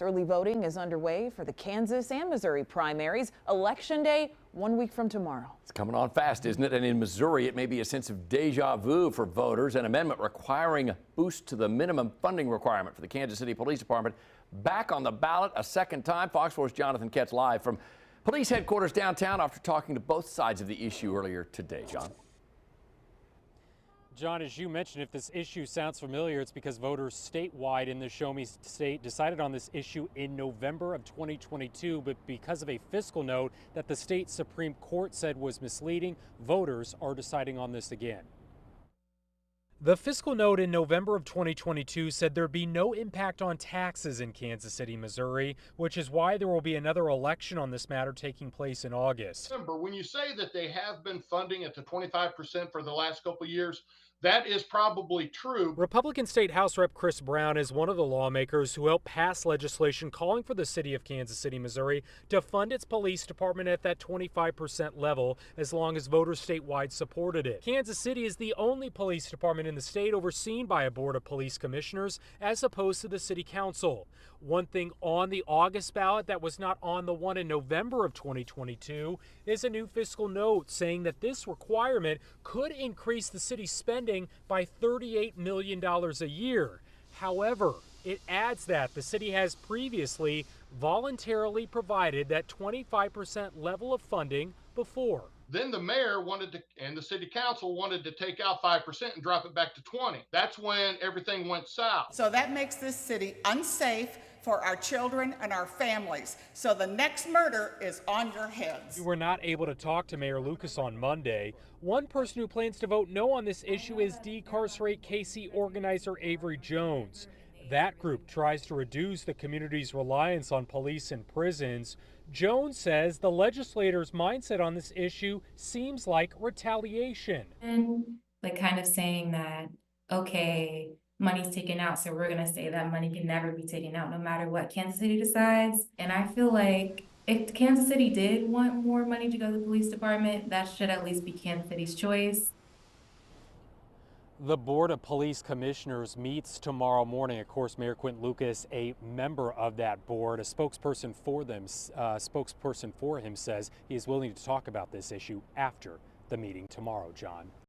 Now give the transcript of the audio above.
Early voting is underway for the Kansas and Missouri primaries. Election Day, 1 week from tomorrow. It's coming on fast, isn't it? And in Missouri, it may be a sense of deja vu for voters. An amendment requiring a boost to the minimum funding requirement for the Kansas City Police Department back on the ballot a second time. Fox 4's Jonathan Ketz live from police headquarters downtown after talking to both sides of the issue earlier today. John, as you mentioned, if this issue sounds familiar, it's because voters statewide in the Show Me state decided on this issue in November of 2022, but because of a fiscal note that the state Supreme Court said was misleading, voters are deciding on this again. The fiscal note in November of 2022 said there'd be no impact on taxes in Kansas City, Missouri, which is why there will be another election on this matter taking place in August. Remember, when you say that they have been funding at the 25% for the last couple of years, that is probably true. Republican State House Rep Chris Brown is one of the lawmakers who helped pass legislation calling for the city of Kansas City, Missouri to fund its police department at that 25% level as long as voters statewide supported it. Kansas City is the only police department in the state overseen by a board of police commissioners as opposed to the city council. One thing on the August ballot that was not on the one in November of 2022 is a new fiscal note saying that this requirement could increase the city's spending by $38 million a year. However, it adds that the city has previously voluntarily provided that 25% level of funding before. Then the mayor wanted to, and the city council wanted to take out 5% and drop it back to 20. That's when everything went south. So that makes this city unsafe for our children and our families. So the next murder is on your heads. We were not able to talk to Mayor Lucas on Monday. One person who plans to vote no on this issue is Decarcerate KC organizer Avery Jones. That group tries to reduce the community's reliance on police and prisons. Jones says the legislators' mindset on this issue seems like retaliation. And like kind of saying that, okay, money's taken out, so we're gonna say that money can never be taken out no matter what Kansas City decides. And I feel like if Kansas City did want more money to go to the police department, that should at least be Kansas City's choice. The Board of Police Commissioners meets tomorrow morning. Of course, Mayor Quinton Lucas, a member of that board, a spokesperson for him, says he is willing to talk about this issue after the meeting tomorrow, John.